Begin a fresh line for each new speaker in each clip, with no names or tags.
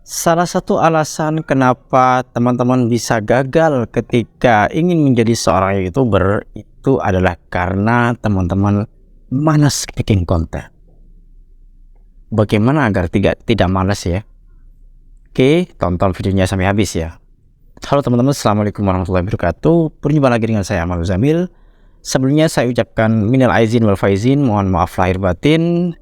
Salah satu alasan kenapa teman-teman bisa gagal ketika ingin menjadi seorang YouTuber itu adalah karena teman-teman malas bikin konten. Bagaimana agar tidak malas ya? Oke, tonton videonya sampai habis ya. Halo teman-teman, assalamualaikum warahmatullahi wabarakatuh. Berjumpa lagi dengan saya Amal Zamil. Sebelumnya saya ucapkan minal aizin wal faizin, mohon maaf lahir batin.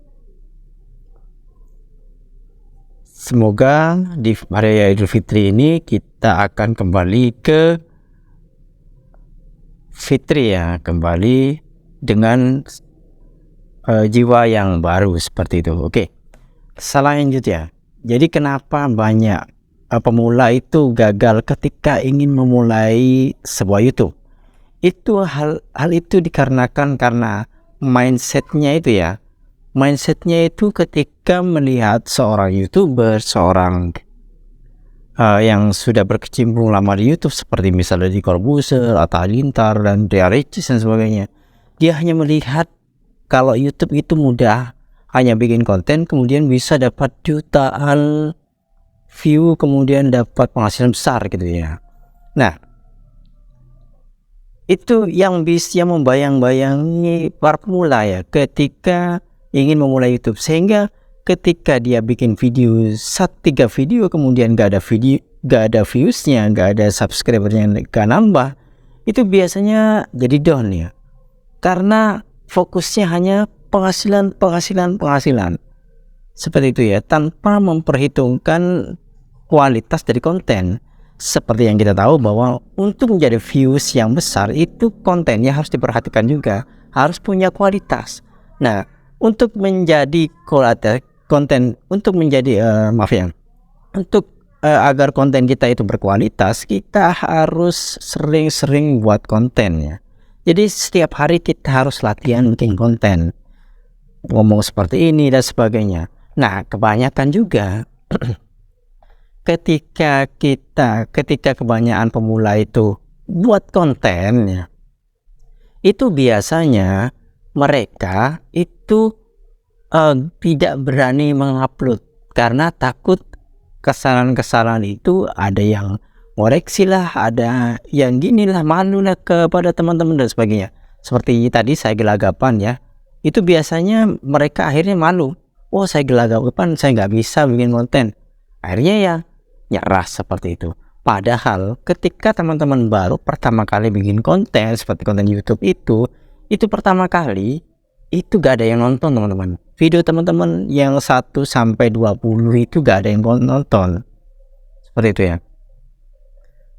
Semoga di hari raya Idul Fitri ini kita akan kembali ke fitri ya, kembali dengan jiwa yang baru seperti itu. Oke, selanjut ya. Jadi kenapa banyak pemula itu gagal ketika ingin memulai sebuah YouTube? Itu hal itu dikarenakan karena mindsetnya itu ya. Mindsetnya itu ketika melihat seorang YouTuber, seorang yang sudah berkecimpung lama di YouTube seperti misalnya di Corbuzier, Atta Halilintar, dan Ria Ricis dan sebagainya, dia hanya melihat kalau YouTube itu mudah, hanya bikin konten kemudian bisa dapat jutaan view, kemudian dapat penghasilan besar gitu ya. Nah, itu yang bisa membayang-bayangi para pemula ya ketika ingin memulai YouTube, sehingga ketika dia bikin video 3 video kemudian gak ada viewsnya, gak ada subscribernya, gak nambah, itu biasanya jadi down ya, karena fokusnya hanya penghasilan seperti itu ya, tanpa memperhitungkan kualitas dari konten. Seperti yang kita tahu bahwa untuk menjadi views yang besar itu kontennya harus diperhatikan juga, harus punya kualitas. Nah, untuk menjadi konten, untuk menjadi agar konten kita itu berkualitas, kita harus sering-sering buat konten ya. Jadi setiap hari kita harus latihan bikin konten, ngomong seperti ini dan sebagainya. Nah, kebanyakan juga ketika kebanyakan pemula itu buat konten ya, itu biasanya mereka itu tidak berani mengupload karena takut kesalahan-kesalahan itu ada yang ngoreksi lah, ada yang gini lah, malu lah kepada teman-teman dan sebagainya. Seperti tadi saya gelagapan ya, itu biasanya mereka akhirnya malu. Oh, saya gelagapan, saya nggak bisa bikin konten. Akhirnya ya nyerah seperti itu. Padahal ketika teman-teman baru pertama kali bikin konten seperti konten YouTube itu pertama kali itu gak ada yang nonton teman-teman. Video teman-teman yang 1 sampai 20 itu gak ada yang nonton. Seperti itu ya.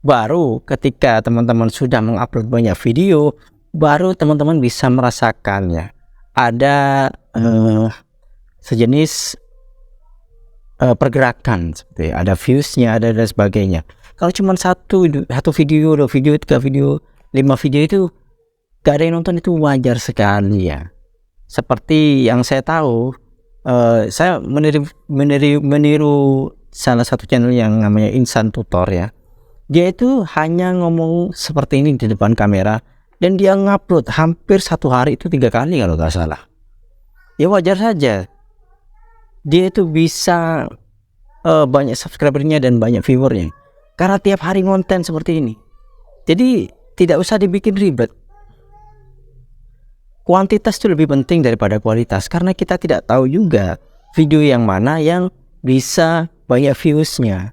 Baru ketika teman-teman sudah mengupload banyak video, baru teman-teman bisa merasakan ya, ada sejenis pergerakan seperti ada viewsnya, ada dan sebagainya. Kalau cuma satu video, 2 video, 3 video, 5 video itu gak ada yang nonton, itu wajar sekali ya. Seperti yang saya tahu, saya meniru salah satu channel yang namanya Insan Tutor ya. Dia itu hanya ngomong seperti ini di depan kamera, dan dia ngupload hampir 1 hari itu 3 kali kalau gak salah. Ya wajar saja dia itu bisa banyak subscribernya dan banyak viewernya karena tiap hari konten seperti ini. Jadi tidak usah dibikin ribet. Kuantitas itu lebih penting daripada kualitas, karena kita tidak tahu juga video yang mana yang bisa banyak viewsnya.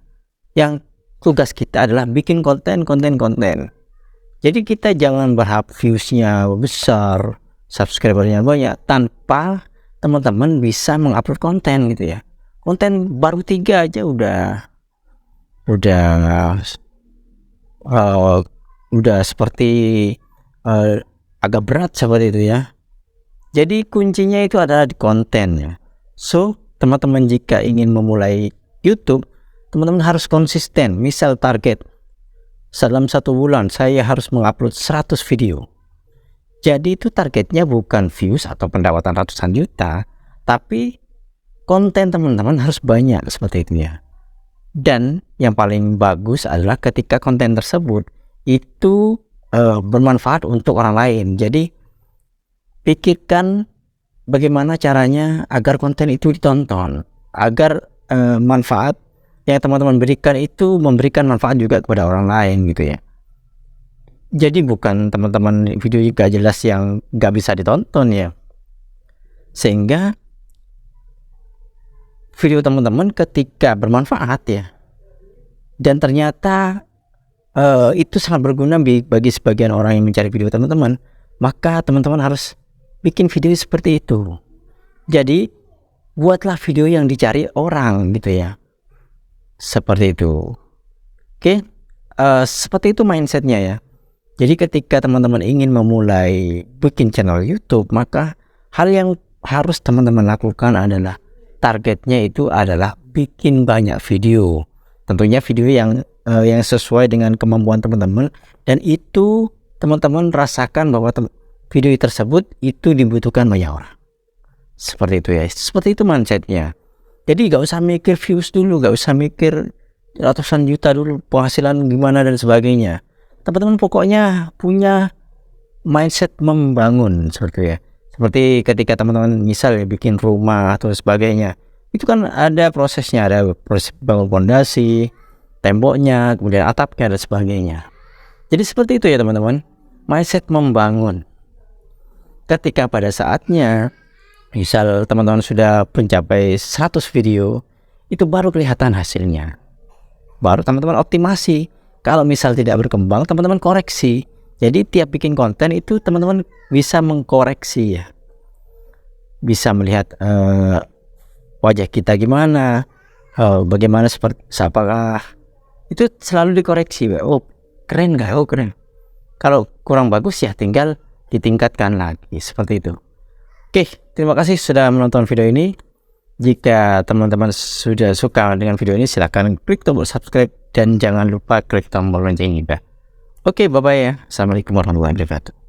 Yang tugas kita adalah bikin konten. Jadi kita jangan berharap viewsnya besar, subscribernya banyak, tanpa teman-teman bisa mengupload konten gitu ya. Konten baru 3 aja udah seperti agak berat seperti itu ya. Jadi kuncinya itu adalah di konten ya. So, teman-teman jika ingin memulai YouTube, teman-teman harus konsisten. Misal target dalam 1 bulan saya harus mengupload 100 video. Jadi itu targetnya bukan views atau pendapatan ratusan juta, tapi konten teman-teman harus banyak seperti itu ya. Dan yang paling bagus adalah ketika konten tersebut itu bermanfaat untuk orang lain. Jadi pikirkan bagaimana caranya agar konten itu ditonton, agar manfaat yang teman-teman berikan itu memberikan manfaat juga kepada orang lain gitu ya. Jadi bukan teman-teman video gak jelas yang gak bisa ditonton ya, sehingga video teman-teman ketika bermanfaat ya, dan ternyata itu sangat berguna bagi sebagian orang yang mencari video teman-teman, maka teman-teman harus bikin video seperti itu. Jadi buatlah video yang dicari orang gitu ya, seperti itu. Oke, seperti itu mindsetnya ya. Jadi ketika teman-teman ingin memulai bikin channel YouTube, maka hal yang harus teman-teman lakukan adalah targetnya itu adalah bikin banyak video. Tentunya video yang sesuai dengan kemampuan teman-teman, dan itu teman-teman rasakan bahwa video tersebut itu dibutuhkan banyak orang. Seperti itu ya, seperti itu mindsetnya. Jadi gak usah mikir views dulu, gak usah mikir ratusan juta dulu penghasilan gimana dan sebagainya. Teman-teman pokoknya punya mindset membangun seperti itu ya. Seperti ketika teman-teman misal ya bikin rumah atau sebagainya, itu kan ada prosesnya, ada proses bangun fondasi, temboknya, kemudian atapnya dan sebagainya. Jadi seperti itu ya teman-teman, mindset membangun. Ketika pada saatnya misal teman-teman sudah mencapai 100 video, itu baru kelihatan hasilnya. Baru teman-teman optimasi. Kalau misal tidak berkembang, teman-teman koreksi. Jadi tiap bikin konten itu teman-teman bisa mengkoreksi ya. Bisa melihat wajah kita gimana, bagaimana, seperti apakah itu selalu dikoreksi. Oh keren gak? Oh keren. Kalau kurang bagus ya tinggal ditingkatkan lagi, seperti itu. Oke, terima kasih sudah menonton video ini. Jika teman-teman sudah suka dengan video ini, silahkan klik tombol subscribe dan jangan lupa klik tombol lonceng juga. Oke, bye-bye ya. Assalamualaikum warahmatullahi wabarakatuh.